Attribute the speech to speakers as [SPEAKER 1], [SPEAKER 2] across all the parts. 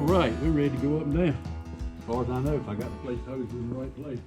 [SPEAKER 1] right, we're ready to go up and down. As far as I know, if I got the place hosed in the right place.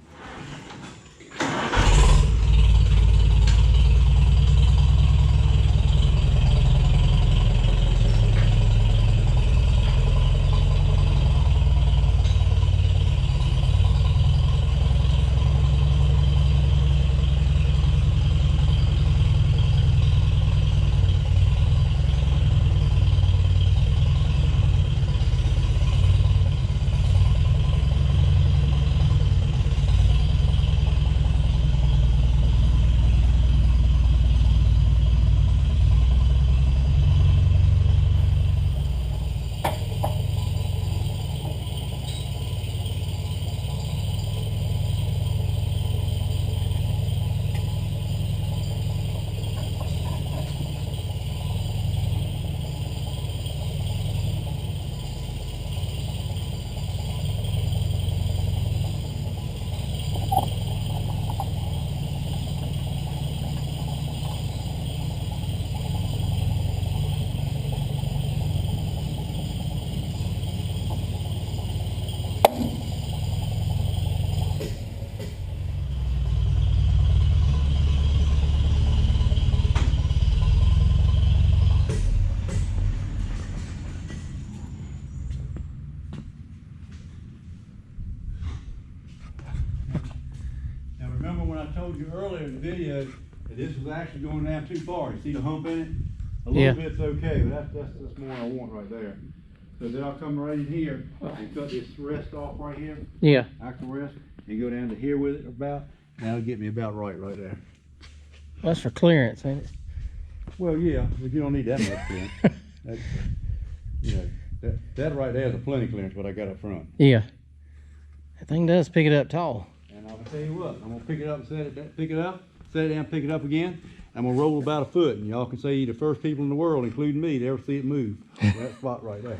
[SPEAKER 1] Remember when I told you earlier in the video that this was actually going down too far? You see the hump in it? A little bit's okay, but that's more I want right there. So then I'll come right in here and cut this rest off right here.
[SPEAKER 2] Yeah.
[SPEAKER 1] Axle rest, and go down to here with it about. And that'll get me about right there.
[SPEAKER 2] Well, that's for clearance, ain't it?
[SPEAKER 1] Well, yeah, but you don't need that much clearance. That's, you know, that right there is a plenty clearance what I got up front.
[SPEAKER 2] Yeah. That thing does pick it up tall.
[SPEAKER 1] And I'll tell you what, I'm gonna pick it up and set it down, pick it up again. I'm gonna roll about a foot, and y'all can say you're the first people in the world, including me, to ever see it move. That spot right there.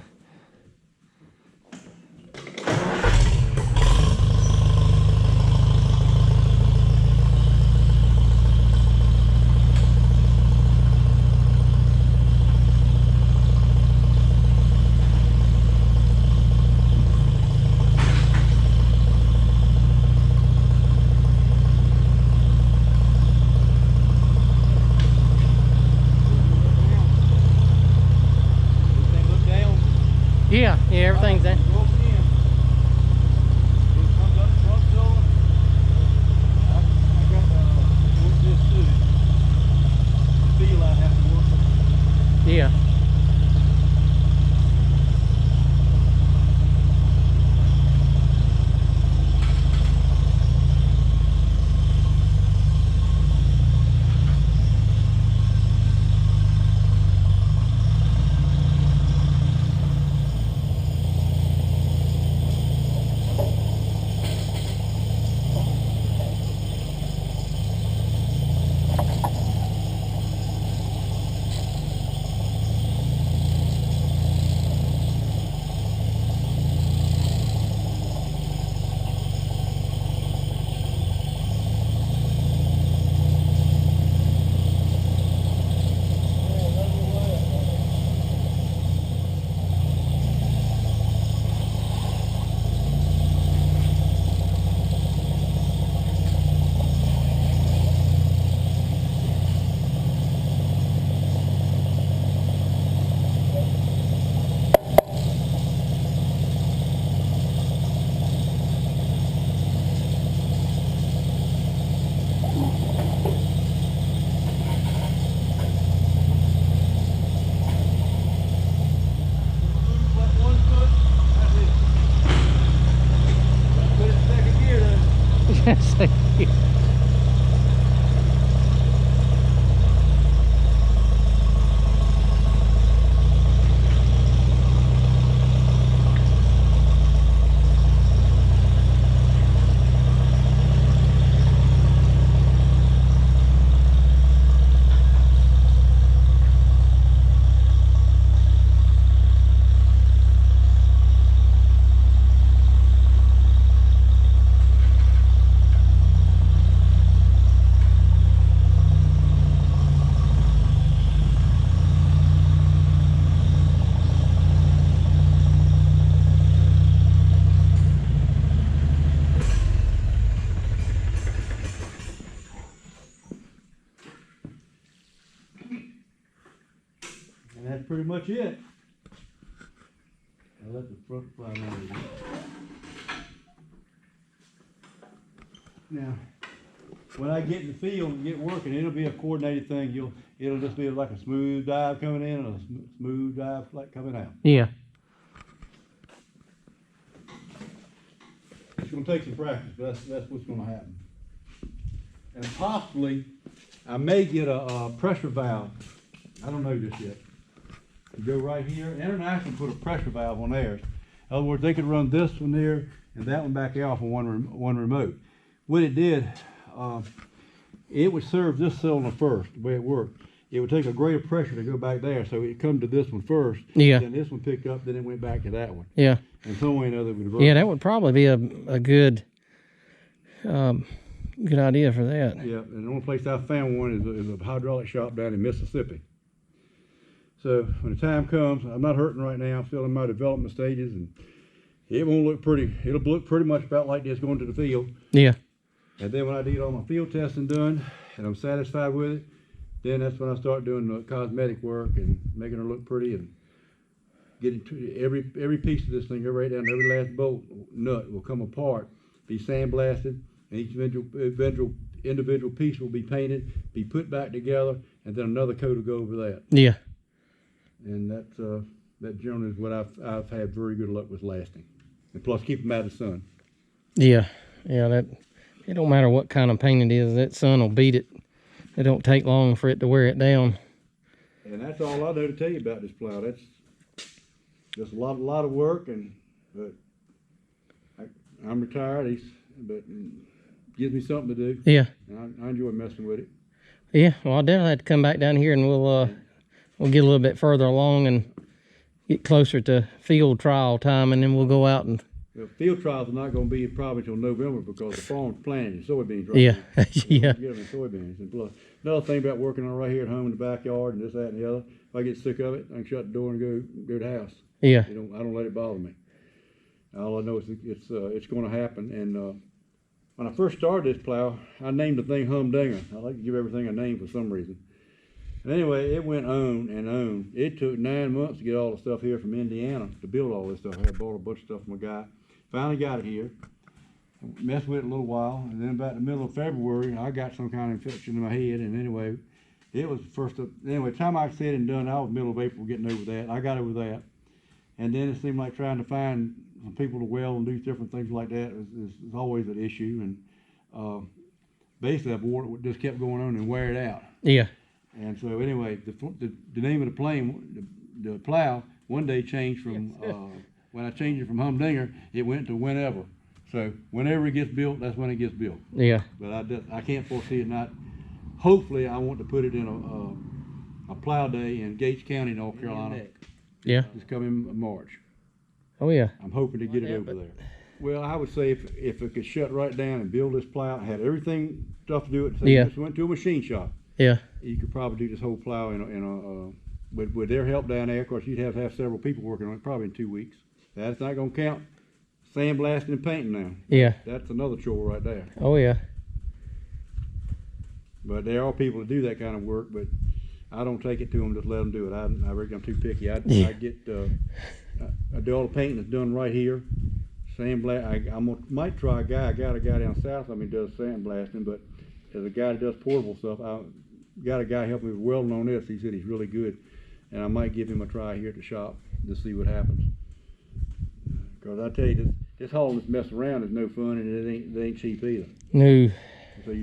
[SPEAKER 1] And that's pretty much it. I'll let the front fly over. Now, when I get in the field and get working, it'll be a coordinated thing. It'll just be like a smooth dive coming in and a smooth dive like coming out.
[SPEAKER 2] Yeah.
[SPEAKER 1] It's gonna take some practice, but that's what's gonna happen. And possibly, I may get a pressure valve. I don't know this yet. You go right here. International put a pressure valve on theirs. In other words, they could run this one there and that one back off on one remote. What it did, it would serve this cylinder first, the way it worked. It would take a greater pressure to go back there, so it come to this one first.
[SPEAKER 2] Yeah.
[SPEAKER 1] Then this one picked up, then it went back to that one.
[SPEAKER 2] Yeah.
[SPEAKER 1] And some way or another it would run.
[SPEAKER 2] Yeah, that would probably be a good good idea for that.
[SPEAKER 1] Yeah, and the only place I found one is a hydraulic shop down in Mississippi. So when the time comes, I'm not hurting right now. I'm still in my development stages, and it won't look pretty. It'll look pretty much about like this going to the field.
[SPEAKER 2] Yeah.
[SPEAKER 1] And then when I get all my field testing done, and I'm satisfied with it, then that's when I start doing the cosmetic work and making her look pretty and getting to every piece of this thing, right down to every last bolt nut will come apart, be sandblasted, and each individual piece will be painted, be put back together, and then another coat will go over that.
[SPEAKER 2] Yeah.
[SPEAKER 1] And that generally is what I've had very good luck with lasting, and plus keep them out of the sun.
[SPEAKER 2] Yeah. Yeah. That it don't matter what kind of paint it is, that sun will beat it. It don't take long for it to wear it down.
[SPEAKER 1] And that's all I know to tell you about this plow. That's just a lot of work, but I'm retired. But it gives me something to do.
[SPEAKER 2] Yeah.
[SPEAKER 1] And I enjoy messing with it.
[SPEAKER 2] Yeah. Well, I'll definitely have to come back down here, and we'll get a little bit further along and get closer to field trial time, and then we'll go out and.
[SPEAKER 1] Well, field trials are not going to be probably until November because the farm's planting soybeans. Right
[SPEAKER 2] Yeah.
[SPEAKER 1] now.
[SPEAKER 2] Yeah.
[SPEAKER 1] Get them in soybeans. And plus, another thing about working on right here at home in the backyard and this, that, and the other. If I get sick of it, I can shut the door and go to the house.
[SPEAKER 2] Yeah.
[SPEAKER 1] I don't let it bother me. All I know is it's going to happen. And when I first started this plow, I named the thing Humdinger. I like to give everything a name for some reason. And anyway, it went on and on. It took 9 months to get all the stuff here from Indiana to build all this stuff. I had bought a bunch of stuff from a guy. Finally got it here. Messed with it a little while, and then about the middle of February, I got some kind of infection in my head. And anyway, it was the first. Anyway, time I said and done, I was middle of April getting over that. I got over that, and then it seemed like trying to find some people to weld and do different things like that is always an issue. And basically, it just kept going on and wear it out.
[SPEAKER 2] Yeah.
[SPEAKER 1] And so anyway, the name of the plane, the plow, one day changed from. When I changed it from Humdinger, it went to whenever. So whenever it gets built, that's when it gets built.
[SPEAKER 2] Yeah.
[SPEAKER 1] But I can't foresee it not. Hopefully, I want to put it in a plow day in Gates County, North Carolina.
[SPEAKER 2] Yeah.
[SPEAKER 1] It's coming March.
[SPEAKER 2] Oh yeah.
[SPEAKER 1] I'm hoping to get it over there. Well, I would say if it could shut right down and build this plow, had everything stuff to do it. So
[SPEAKER 2] Yeah.
[SPEAKER 1] you just went to a machine shop.
[SPEAKER 2] Yeah.
[SPEAKER 1] You could probably do this whole plow with their help down there. Of course, you'd have to have several people working on it, probably in 2 weeks. That's not going to count sandblasting and painting now.
[SPEAKER 2] Yeah.
[SPEAKER 1] That's another chore right there.
[SPEAKER 2] Oh yeah.
[SPEAKER 1] But there are people that do that kind of work, but I don't take it to them, just let them do it. I reckon I'm too picky. I do all the painting that's done right here. Sandblast. I might try a guy. I got a guy down south of me who does sandblasting, but there's a guy that does portable stuff. I got a guy helping me with welding on this. He said he's really good, and I might give him a try here at the shop to see what happens. Because I tell you, this hauling this mess around is no fun, and it ain't cheap either.
[SPEAKER 2] No.
[SPEAKER 1] So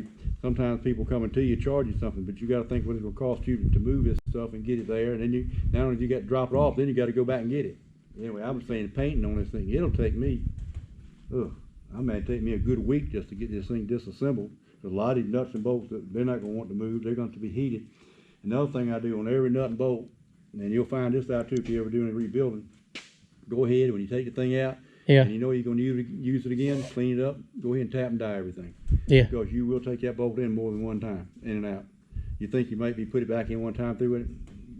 [SPEAKER 1] sometimes people coming to you, charge you something, but you got to think what it will cost you to move this stuff and get it there, and then not only you got to drop it off, then you got to go back and get it. Anyway, I'm saying painting on this thing, it'll take me, I may take me a good week just to get this thing disassembled. Because a lot of these nuts and bolts, they're not going to want to move. They're going to be heated. Another thing I do on every nut and bolt, and you'll find this out too if you ever do any rebuilding. Go ahead when you take the thing out,
[SPEAKER 2] Yeah.
[SPEAKER 1] and you know you're going to use it again, clean it up, go ahead and tap and dye everything.
[SPEAKER 2] Yeah.
[SPEAKER 1] Because you will take that bolt in more than one time, in and out. You think you might be put it back in one time through it,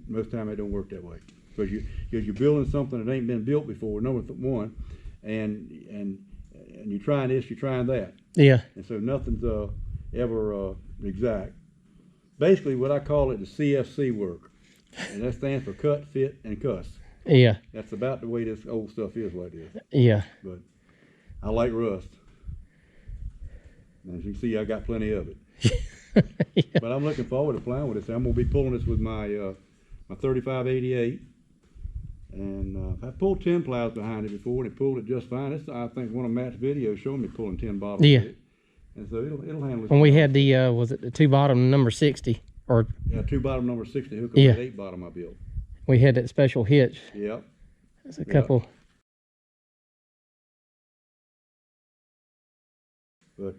[SPEAKER 1] most of the time it don't work that way. Because you're building something that ain't been built before, number one, and you're trying this, you're trying that.
[SPEAKER 2] Yeah.
[SPEAKER 1] And so nothing's ever exact. Basically, what I call it the CFC work. And that stands for cut, fit, and cuss.
[SPEAKER 2] Yeah.
[SPEAKER 1] That's about the way this old stuff is like this.
[SPEAKER 2] Yeah.
[SPEAKER 1] But I like rust. And as you can see, I got plenty of it.
[SPEAKER 2] Yeah.
[SPEAKER 1] But I'm looking forward to plowing with this. I'm going to be pulling this with my my 3588. And I've pulled 10 plows behind it before, and it pulled it just fine. It's, I think, one of Matt's videos showing me pulling 10 bottoms
[SPEAKER 2] Yeah.
[SPEAKER 1] with it. And so it'll handle it.
[SPEAKER 2] When we had the, was it the 2 bottom number 60? Or
[SPEAKER 1] Yeah, 2 bottom number 60 hook up
[SPEAKER 2] Yeah.
[SPEAKER 1] that 8 bottom I built.
[SPEAKER 2] we had that special hitch.
[SPEAKER 1] Yep.
[SPEAKER 2] There's a couple.
[SPEAKER 1] But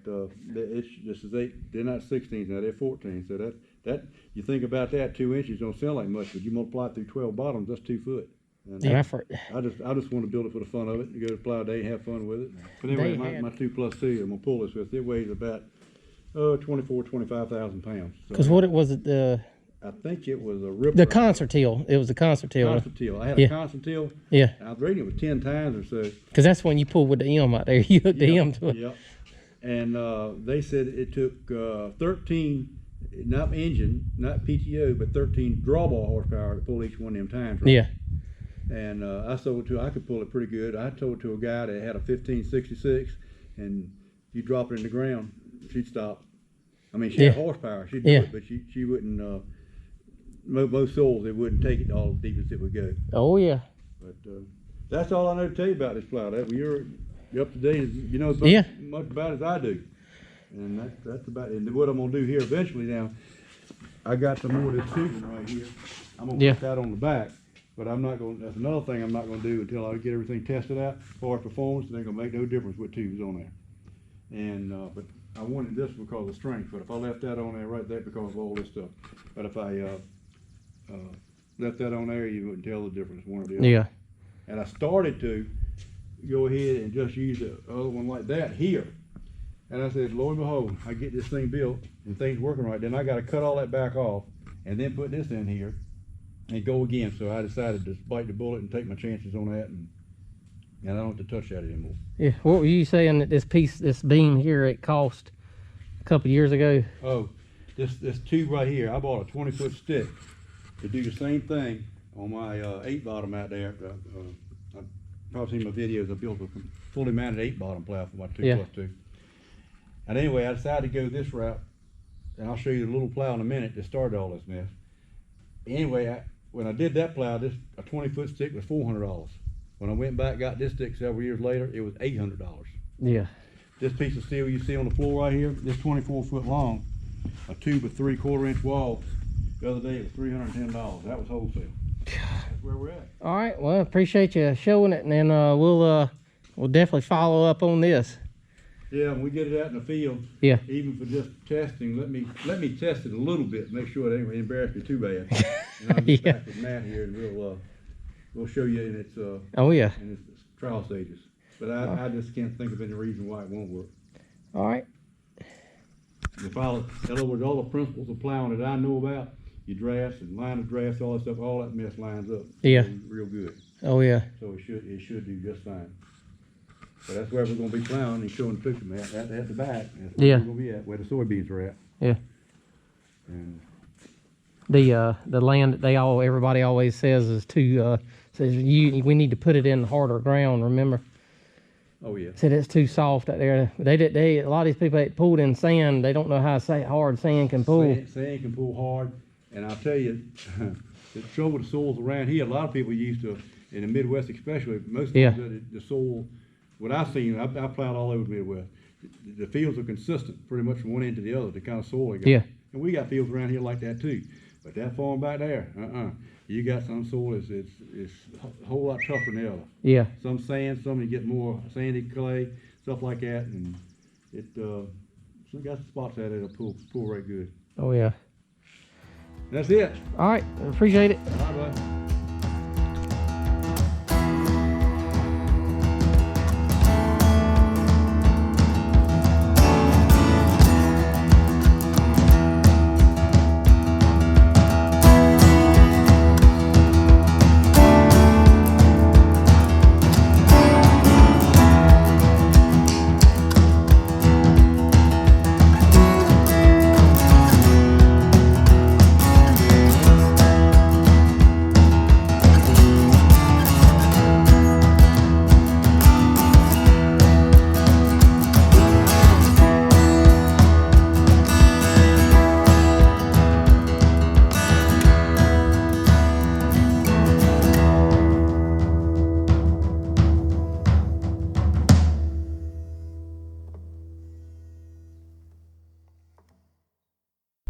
[SPEAKER 1] it's just as they're not 16s now, they're 14. So that you think about that, 2 inches don't sound like much, but you multiply it through 12 bottoms, that's 2 foot. And
[SPEAKER 2] And
[SPEAKER 1] I just want to build it for the fun of it, and go to plow day and have fun with it. But anyway, my 2+2 I'm gonna pull this with. It weighs about 25,000 pounds.
[SPEAKER 2] Because
[SPEAKER 1] So
[SPEAKER 2] what it was, it
[SPEAKER 1] I think it was a ripper.
[SPEAKER 2] the concertile. It was the concertile.
[SPEAKER 1] Concertile. I had
[SPEAKER 2] Yeah.
[SPEAKER 1] a concertile.
[SPEAKER 2] Yeah.
[SPEAKER 1] I was rating it with 10 times or so.
[SPEAKER 2] Because that's when you pull with the M out there. You hook the M to it.
[SPEAKER 1] Yep. And they said it took 13, not engine, not PTO, but 13 drawbar horsepower to pull each one of them times. Right?
[SPEAKER 2] Yeah.
[SPEAKER 1] And I could pull it pretty good. I told it to a guy that had a 1566, and you drop it in the ground, she'd stop. I mean, she had horsepower, she'd do
[SPEAKER 2] Yeah.
[SPEAKER 1] it, but she wouldn't, most soils, it wouldn't take it all the deepest it would go.
[SPEAKER 2] Oh, yeah.
[SPEAKER 1] But that's all I know to tell you about this plow. You're up to date, you know as much about it as I do. And that's about it. And what I'm gonna do here eventually now, I got some more of this tubing right here. I'm gonna put that on the back, but I'm not gonna, that's another thing I'm not gonna do until I get everything tested out. As far as performance, it ain't gonna make no difference with tubes on there. And, but I wanted this because of strength, but if I left that on there right there because of all this stuff. But if I left that on there, you wouldn't tell the difference, one or the other.
[SPEAKER 2] Yeah.
[SPEAKER 1] And I started to go ahead and just use the other one like that here. And I said, Lord and behold, I get this thing built and things working right, then I gotta cut all that back off and then put this in here and go again. So I decided to bite the bullet and take my chances on that, and I don't have to touch that anymore.
[SPEAKER 2] Yeah. What were you saying that this beam here, it cost a couple years ago?
[SPEAKER 1] Oh, this tube right here, I bought a 20-foot stick to do the same thing on my 8 bottom out there. I've probably seen my videos. I built a fully mounted 8 bottom plow for my 2+2. And anyway, I decided to go this route, and I'll show you the little plow in a minute that started all this mess. Anyway, when I did that plow, a 20-foot stick was $400. When I went back, got this stick several years later, it was $800.
[SPEAKER 2] Yeah.
[SPEAKER 1] This piece of steel you see on the floor right here, this 24-foot long, a tube of 3/4 inch walls. The other day it was $310. That was wholesale. That's where we're at.
[SPEAKER 2] All right. Well, appreciate you showing it, and then we'll definitely follow up on this.
[SPEAKER 1] Yeah, when we get it out in the field,
[SPEAKER 2] Yeah.
[SPEAKER 1] even for just testing, let me test it a little bit, make sure it ain't gonna embarrass me too bad. And I'll get back with Matt here, and we'll show you in its in its trial stages. But I just can't think of any reason why it won't work.
[SPEAKER 2] All right.
[SPEAKER 1] In other words, all the principles of plowing that I know about, your drafts and line of drafts, all that stuff, all that mess lines up.
[SPEAKER 2] Yeah.
[SPEAKER 1] Real good.
[SPEAKER 2] Oh yeah.
[SPEAKER 1] So it should do just fine. So that's where we're gonna be plowing and showing the picture, man. At the back. That's where we're gonna be at, where the soybeans are at.
[SPEAKER 2] Yeah.
[SPEAKER 1] And
[SPEAKER 2] The land that everybody always says is we need to put it in harder ground. Remember?
[SPEAKER 1] oh yeah.
[SPEAKER 2] Said it's too soft out there. A lot of these people that pulled in sand, they don't know how hard sand can pull.
[SPEAKER 1] Sand can pull hard, and I'll tell you, the trouble with the soils around here, a lot of people used to, in the Midwest especially, most of the soil, what I've seen, I plowed all over the Midwest, the fields are consistent pretty much from one end to the other, the kind of soil they got.
[SPEAKER 2] Yeah.
[SPEAKER 1] And we got fields around here like that too. But that farm back there, you got some soil it's a whole lot tougher than the other.
[SPEAKER 2] Yeah.
[SPEAKER 1] Some sand, some you get more sandy clay, stuff like that, and it some got spots out there that pull right good.
[SPEAKER 2] Oh yeah.
[SPEAKER 1] That's it.
[SPEAKER 2] All right. Appreciate it.
[SPEAKER 1] Bye bye.